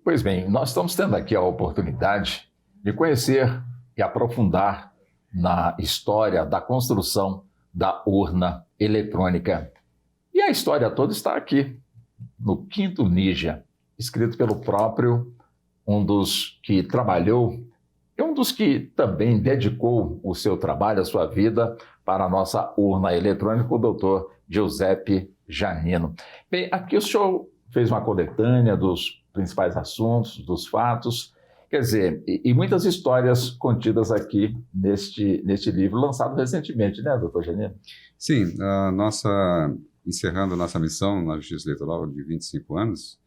Pois bem, nós estamos tendo aqui a oportunidade de conhecer e aprofundar na história da construção da urna eletrônica. E a história toda está aqui, no Quinto Ninja, escrito pelo próprio, um dos que trabalhou e um dos que também dedicou o seu trabalho, a sua vida, para a nossa urna eletrônica, o doutor Giuseppe Giannino. Bem, aqui o senhor fez uma coletânea dos principais assuntos, dos fatos, quer dizer, e muitas histórias contidas aqui neste livro, lançado recentemente, né, doutor Giannino? Sim, encerrando a nossa missão na Justiça Eleitoral de 25 anos,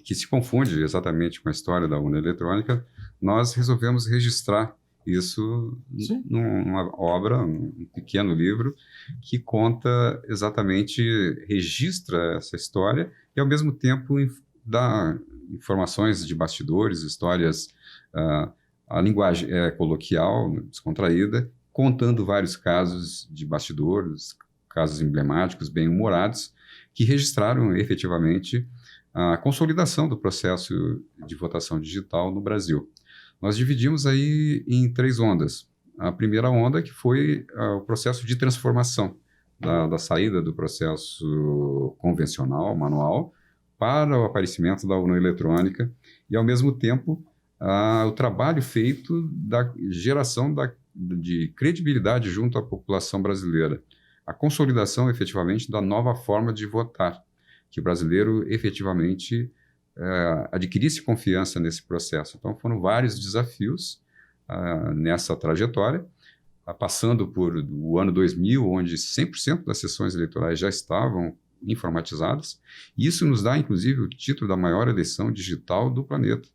que se confunde exatamente com a história da urna eletrônica, nós resolvemos registrar isso numa obra, um pequeno livro, que conta exatamente, registra essa história e, ao mesmo tempo, dá informações de bastidores, histórias, a linguagem é coloquial, descontraída, contando vários casos de bastidores, casos emblemáticos, bem-humorados, que registraram efetivamente a consolidação do processo de votação digital no Brasil. Nós dividimos aí em 3 ondas. A primeira onda que foi o processo de transformação da saída do processo convencional, manual, para o aparecimento da urna eletrônica e, ao mesmo tempo, o trabalho feito da geração de credibilidade junto à população brasileira. A consolidação, efetivamente, da nova forma de votar, que o brasileiro, efetivamente, adquirisse confiança nesse processo. Então, foram vários desafios nessa trajetória, passando por o ano 2000, onde 100% das sessões eleitorais já estavam informatizadas. Isso nos dá, inclusive, o título da maior eleição digital do planeta.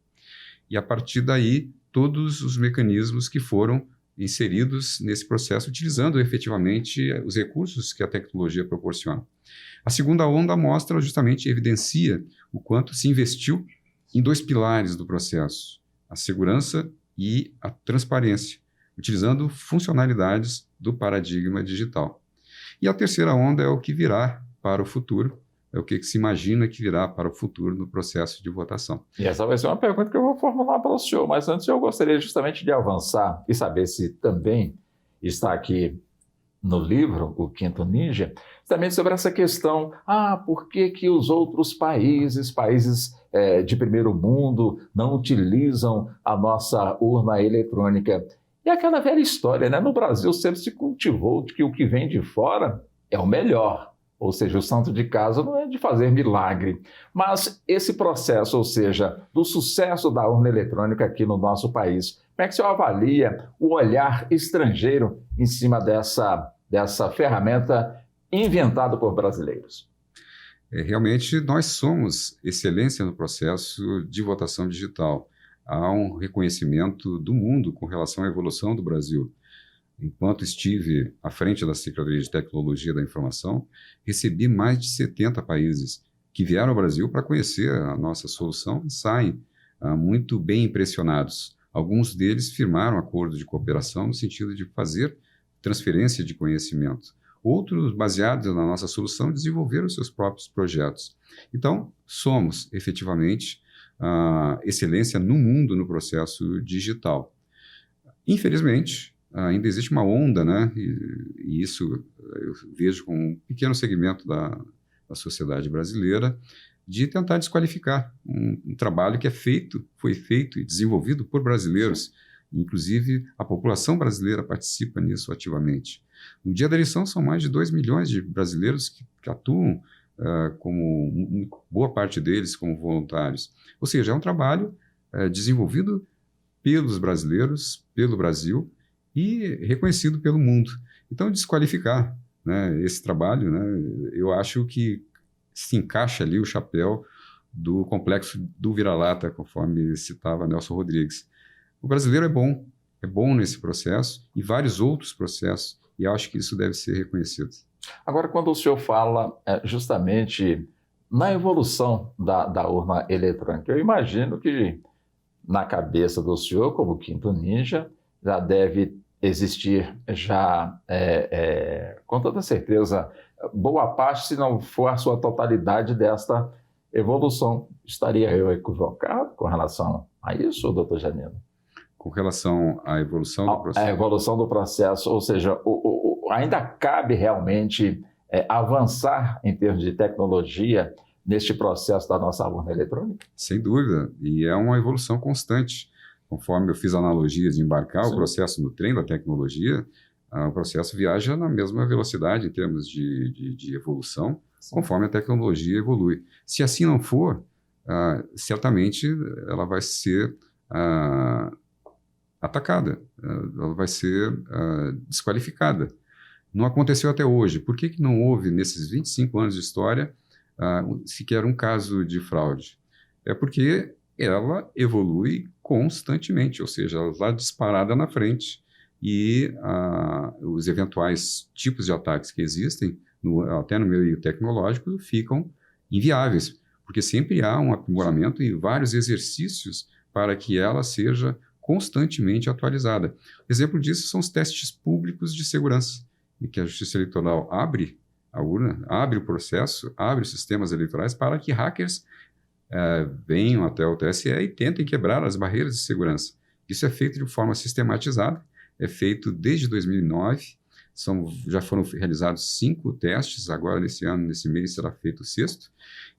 E, a partir daí, todos os mecanismos que foram inseridos nesse processo, utilizando efetivamente os recursos que a tecnologia proporciona. A segunda onda mostra, justamente, evidencia o quanto se investiu em 2 pilares do processo, a segurança e a transparência, utilizando funcionalidades do paradigma digital. E a terceira onda é o que virá para o futuro, é o que se imagina que virá para o futuro no processo de votação. E essa vai ser uma pergunta que eu vou formular para o senhor, mas antes eu gostaria justamente de avançar e saber se também está aqui no livro, o Quinto Ninja, também sobre essa questão, por que os outros países de primeiro mundo, não utilizam a nossa urna eletrônica? E aquela velha história, né? No Brasil sempre se cultivou de que o que vem de fora é o melhor. Ou seja, o santo de casa não é de fazer milagre. Mas esse processo, ou seja, do sucesso da urna eletrônica aqui no nosso país, como é que o senhor avalia o olhar estrangeiro em cima dessa ferramenta inventada por brasileiros? Realmente, nós somos excelência no processo de votação digital. Há um reconhecimento do mundo com relação à evolução do Brasil. Enquanto estive à frente da Secretaria de Tecnologia da Informação, recebi mais de 70 países que vieram ao Brasil para conhecer a nossa solução e saem muito bem impressionados. Alguns deles firmaram acordos de cooperação no sentido de fazer transferência de conhecimento. Outros, baseados na nossa solução, desenvolveram seus próprios projetos. Então, somos efetivamente excelência no mundo no processo digital. Infelizmente, ainda existe uma onda, né? E isso eu vejo como um pequeno segmento da sociedade brasileira, de tentar desqualificar um trabalho que foi feito e desenvolvido por brasileiros. Inclusive, a população brasileira participa nisso ativamente. No dia da eleição, são mais de 2 milhões de brasileiros que atuam, como boa parte deles como voluntários. Ou seja, é um trabalho desenvolvido pelos brasileiros, pelo Brasil, e reconhecido pelo mundo. Então, desqualificar, né, esse trabalho, né, eu acho que se encaixa ali o chapéu do complexo do vira-lata, conforme citava Nelson Rodrigues. O brasileiro é bom nesse processo e vários outros processos, e acho que isso deve ser reconhecido. Agora, quando o senhor fala justamente na evolução da urna eletrônica, eu imagino que na cabeça do senhor, como Quinto Ninja, já deve existir com toda certeza, boa parte, se não for a sua totalidade, desta evolução. Estaria eu equivocado com relação a isso, doutor Janino? Com relação à evolução do processo? A evolução do processo, ou seja, ainda cabe realmente avançar em termos de tecnologia neste processo da nossa urna eletrônica? Sem dúvida, e é uma evolução constante. Conforme eu fiz a analogia de embarcar o processo no trem da tecnologia, o processo viaja na mesma velocidade em termos de evolução, conforme a tecnologia evolui. Se assim não for, certamente ela vai ser atacada, ela vai ser desqualificada. Não aconteceu até hoje. Por que não houve, nesses 25 anos de história, sequer um caso de fraude? É porque ela evolui constantemente, ou seja, ela está disparada na frente e os eventuais tipos de ataques que existem, até no meio tecnológico, ficam inviáveis, porque sempre há um aprimoramento e vários exercícios para que ela seja constantemente atualizada. Exemplo disso são os testes públicos de segurança, em que a Justiça Eleitoral abre a urna, abre o processo, abre os sistemas eleitorais para que hackers venham até o TSE e tentem quebrar as barreiras de segurança. Isso é feito de forma sistematizada, é feito desde 2009, já foram realizados 5 testes, agora nesse ano, nesse mês, será feito o 6º,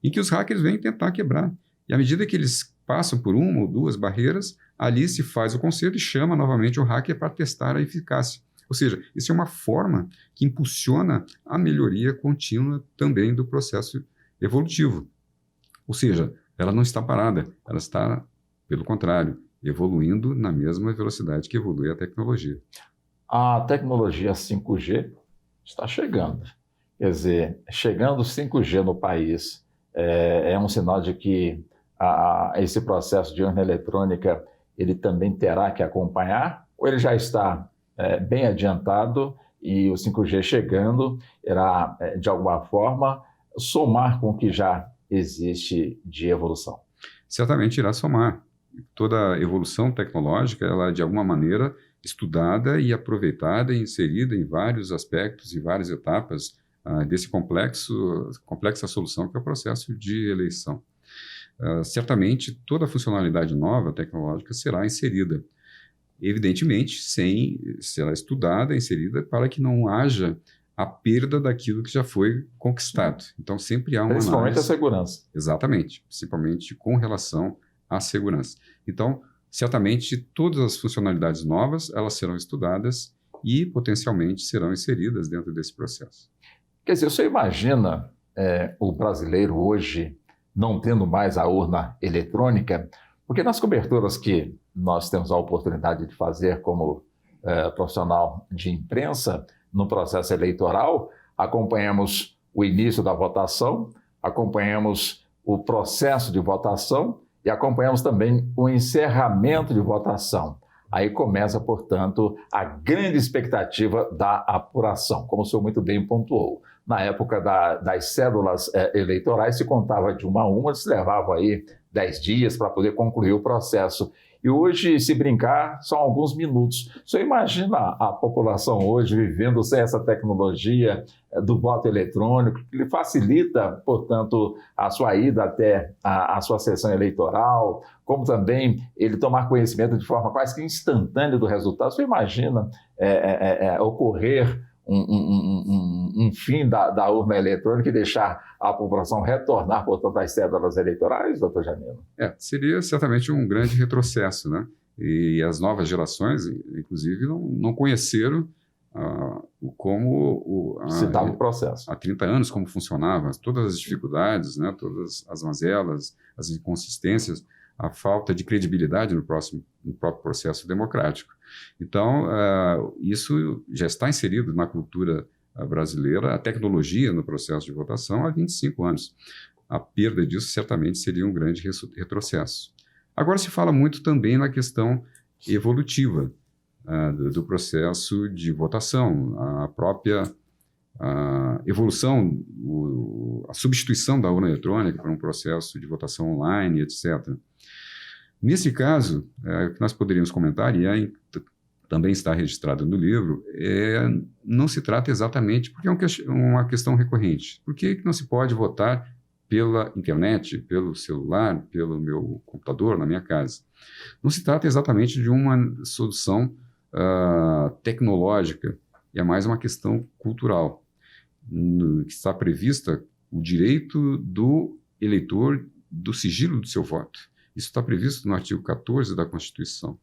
em que os hackers vêm tentar quebrar. E à medida que eles passam por uma ou duas barreiras, ali se faz o conserto e chama novamente o hacker para testar a eficácia. Ou seja, isso é uma forma que impulsiona a melhoria contínua também do processo evolutivo. Ou seja, ela não está parada, ela está, pelo contrário, evoluindo na mesma velocidade que evolui a tecnologia. A tecnologia 5G está chegando. Quer dizer, chegando 5G no país é um sinal de que esse processo de urna eletrônica ele também terá que acompanhar, ou ele já está bem adiantado e o 5G chegando irá, de alguma forma, somar com o que já existe de evolução? Certamente irá somar. Toda evolução tecnológica, ela é de alguma maneira estudada e aproveitada e inserida em vários aspectos e várias etapas desse complexa solução que é o processo de eleição. Certamente toda funcionalidade nova tecnológica será inserida. Evidentemente, será estudada, inserida, para que não haja a perda daquilo que já foi conquistado. Então, sempre há uma principalmente análise. A segurança. Exatamente, principalmente com relação à segurança. Então, certamente, todas as funcionalidades novas, elas serão estudadas e, potencialmente, serão inseridas dentro desse processo. Quer dizer, você imagina o brasileiro hoje não tendo mais a urna eletrônica? Porque nas coberturas que nós temos a oportunidade de fazer como profissional de imprensa no processo eleitoral, acompanhamos o início da votação, acompanhamos o processo de votação e acompanhamos também o encerramento de votação. Aí começa, portanto, a grande expectativa da apuração, como o senhor muito bem pontuou. Na época das cédulas eleitorais, se contava de uma a uma, se levava aí 10 dias para poder concluir o processo. E hoje, se brincar, são alguns minutos. O senhor imagina a população hoje vivendo sem essa tecnologia do voto eletrônico, que lhe facilita, portanto, a sua ida até a sua sessão eleitoral, como também ele tomar conhecimento de forma quase que instantânea do resultado. O senhor imagina ocorrer um fim da urna eletrônica e deixar a população retornar, portanto, às cédulas eleitorais, doutor Janino? Seria certamente um grande retrocesso, né? E as novas gerações, inclusive, não conheceram como se dava o processo. Há 30 anos como funcionava, todas as dificuldades, né? Todas as mazelas, as inconsistências, a falta de credibilidade no próprio processo democrático. Então, isso já está inserido na cultura brasileira, a tecnologia no processo de votação há 25 anos. A perda disso certamente seria um grande retrocesso. Agora se fala muito também na questão evolutiva do processo de votação, a própria evolução, a substituição da urna eletrônica por um processo de votação online, etc. Nesse caso, o que nós poderíamos comentar, e também está registrado no livro, não se trata exatamente, porque é uma questão recorrente. Por que não se pode votar pela internet, pelo celular, pelo meu computador, na minha casa. Não se trata exatamente de uma solução tecnológica, é mais uma questão cultural. Que está prevista o direito do eleitor do sigilo do seu voto. Isso está previsto no artigo 14 da Constituição.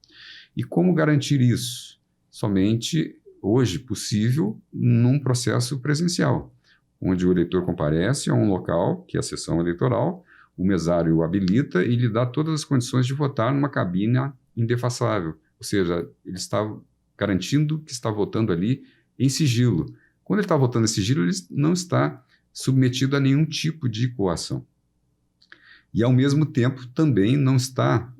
E como garantir isso? Somente hoje possível num processo presencial, onde o eleitor comparece a um local, que é a sessão eleitoral, o mesário o habilita e lhe dá todas as condições de votar numa cabine indefassável. Ou seja, ele está garantindo que está votando ali em sigilo. Quando ele está votando em sigilo, ele não está submetido a nenhum tipo de coação. E, ao mesmo tempo, também não está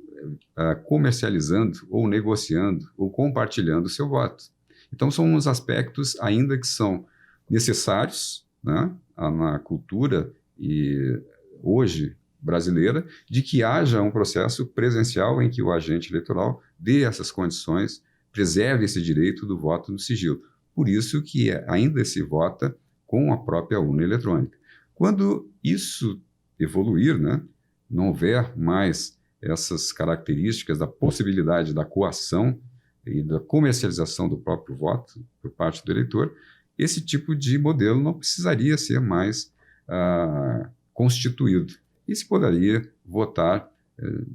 comercializando ou negociando ou compartilhando o seu voto. Então, são uns aspectos ainda que são necessários, né, na cultura e hoje brasileira, de que haja um processo presencial em que o agente eleitoral dê essas condições, preserve esse direito do voto no sigilo. Por isso que ainda se vota com a própria urna eletrônica. Quando isso evoluir, né, não houver mais essas características da possibilidade da coação e da comercialização do próprio voto por parte do eleitor, esse tipo de modelo não precisaria ser mais constituído e se poderia votar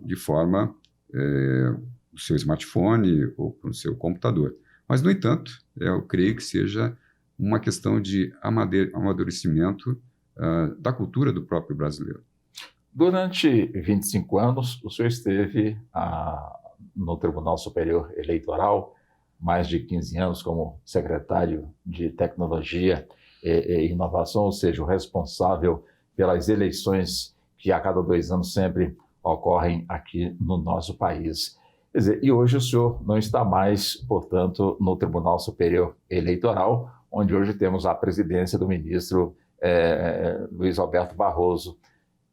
de forma do seu smartphone ou no seu computador. Mas, no entanto, eu creio que seja uma questão de amadurecimento da cultura do próprio brasileiro. Durante 25 anos, o senhor esteve no Tribunal Superior Eleitoral, mais de 15 anos como secretário de Tecnologia e Inovação, ou seja, o responsável pelas eleições que a cada 2 anos sempre ocorrem aqui no nosso país. Quer dizer, e hoje o senhor não está mais, portanto, no Tribunal Superior Eleitoral, onde hoje temos a presidência do ministro Luiz Roberto Barroso.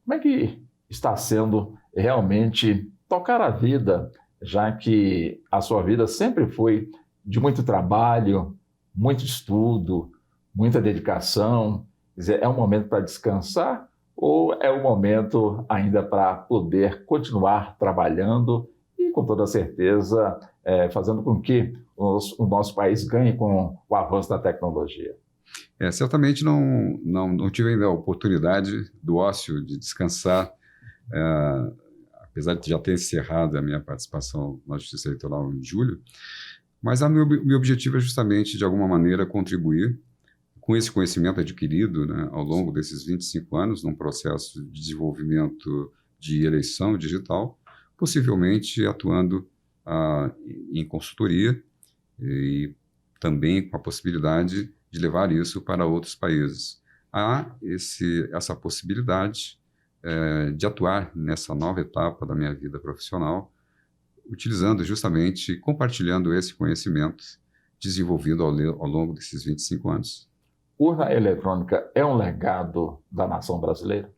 Como é que está sendo realmente tocar a vida, já que a sua vida sempre foi de muito trabalho, muito estudo, muita dedicação? Quer dizer, é um momento para descansar ou é um momento ainda para poder continuar trabalhando e, com toda certeza, fazendo com que o nosso país ganhe com o avanço da tecnologia? Certamente não tive ainda a oportunidade do ócio de descansar, apesar de já ter encerrado a minha participação na Justiça Eleitoral em julho, mas meu objetivo é justamente, de alguma maneira, contribuir com esse conhecimento adquirido, né, ao longo desses 25 anos, num processo de desenvolvimento de eleição digital, possivelmente atuando em consultoria e também com a possibilidade de levar isso para outros países. Há essa possibilidade de atuar nessa nova etapa da minha vida profissional, utilizando justamente, compartilhando esse conhecimento desenvolvido ao longo desses 25 anos. Urna eletrônica é um legado da nação brasileira?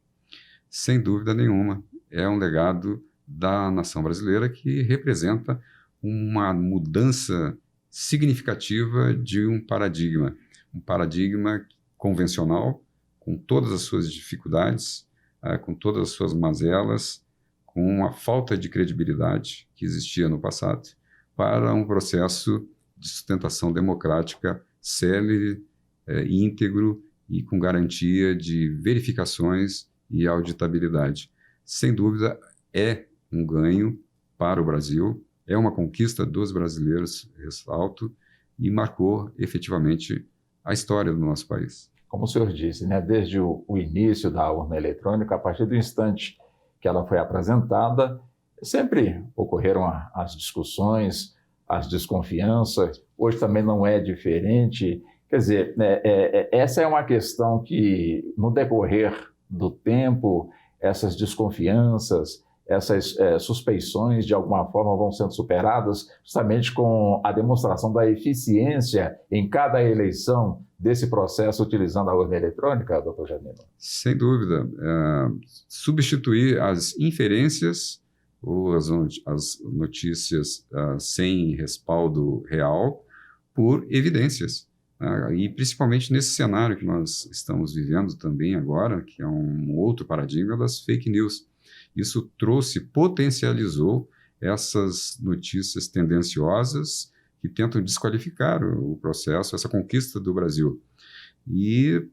Sem dúvida nenhuma, é um legado da nação brasileira que representa uma mudança significativa de um paradigma convencional, com todas as suas dificuldades, com todas as suas mazelas, com a falta de credibilidade que existia no passado, para um processo de sustentação democrática célere, íntegro e com garantia de verificações e auditabilidade. Sem dúvida, é um ganho para o Brasil, é uma conquista dos brasileiros, ressalto, e marcou efetivamente a história do nosso país. Como o senhor disse, né, desde o início da urna eletrônica, a partir do instante que ela foi apresentada, sempre ocorreram as discussões, as desconfianças. Hoje também não é diferente. Quer dizer, essa é uma questão que, no decorrer do tempo, essas desconfianças, essas suspeições, de alguma forma, vão sendo superadas justamente com a demonstração da eficiência em cada eleição desse processo utilizando a urna eletrônica, doutor Janino? Sem dúvida. Substituir as inferências ou as notícias sem respaldo real por evidências. E principalmente nesse cenário que nós estamos vivendo também agora, que é um outro paradigma das fake news. Isso potencializou essas notícias tendenciosas que tentam desqualificar o processo, essa conquista do Brasil. E,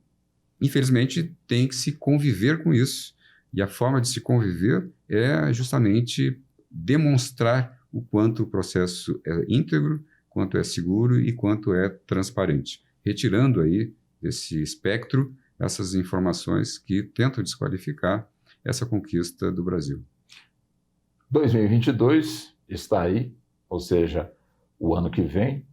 infelizmente, tem que se conviver com isso. E a forma de se conviver é justamente demonstrar o quanto o processo é íntegro, quanto é seguro e quanto é transparente, retirando aí desse espectro essas informações que tentam desqualificar essa conquista do Brasil. 2022 está aí, ou seja, o ano que vem,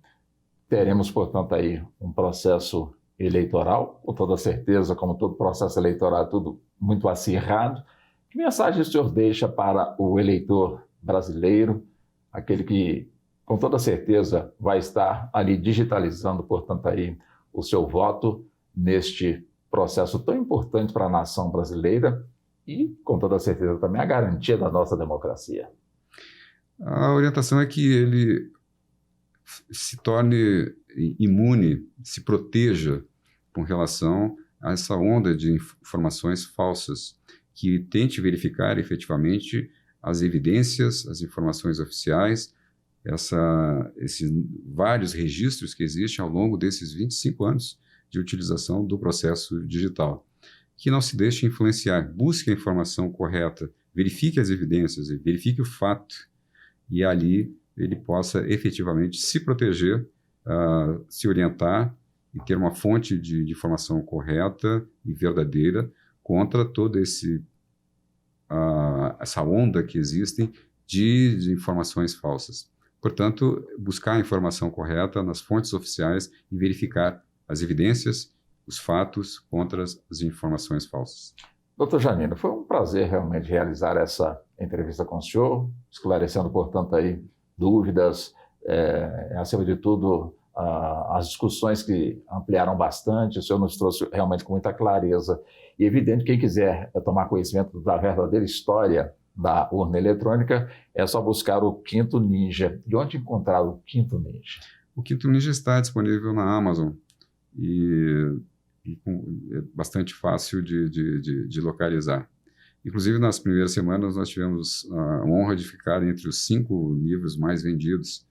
teremos, portanto, aí um processo eleitoral, com toda certeza, como todo processo eleitoral, tudo muito acirrado. Que mensagem o senhor deixa para o eleitor brasileiro, aquele que, com toda certeza, vai estar ali digitalizando, portanto, aí o seu voto neste processo tão importante para a nação brasileira e, com toda certeza, também a garantia da nossa democracia? A orientação é que ele se torne imune, se proteja com relação a essa onda de informações falsas, que tente verificar efetivamente as evidências, as informações oficiais, esses vários registros que existem ao longo desses 25 anos de utilização do processo digital. Que não se deixe influenciar, busque a informação correta, verifique as evidências, verifique o fato, e ali ele possa efetivamente se proteger, se orientar e ter uma fonte de informação correta e verdadeira contra toda essa onda que existem de informações falsas. Portanto, buscar a informação correta nas fontes oficiais e verificar as evidências, os fatos contra as informações falsas. Doutor Janino, foi um prazer realmente realizar essa entrevista com o senhor, esclarecendo, portanto, aí dúvidas, acima de tudo, as discussões que ampliaram bastante. O senhor nos trouxe realmente com muita clareza. E é evidente que quem quiser tomar conhecimento da verdadeira história da urna eletrônica, é só buscar o Quinto Ninja. De onde encontrar o Quinto Ninja? O Quinto Ninja está disponível na Amazon e é bastante fácil de localizar. Inclusive, nas primeiras semanas, nós tivemos a honra de ficar entre os 5 livros mais vendidos.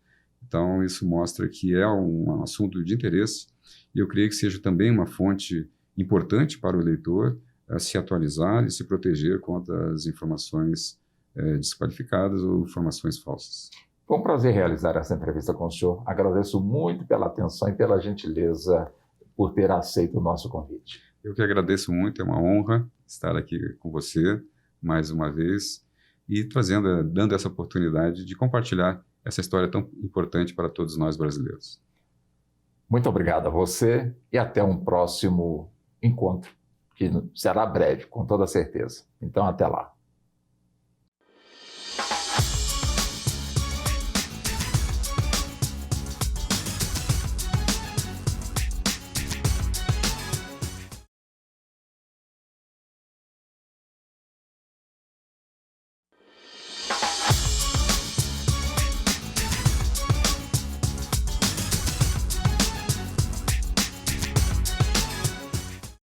Então, isso mostra que é um assunto de interesse e eu creio que seja também uma fonte importante para o leitor se atualizar e se proteger contra as informações desqualificadas ou informações falsas. Foi um prazer realizar essa entrevista com o senhor. Agradeço muito pela atenção e pela gentileza por ter aceito o nosso convite. Eu que agradeço muito, é uma honra estar aqui com você mais uma vez e dando essa oportunidade de compartilhar essa história tão importante para todos nós brasileiros. Muito obrigado a você e até um próximo encontro, que será breve, com toda certeza. Então, até lá.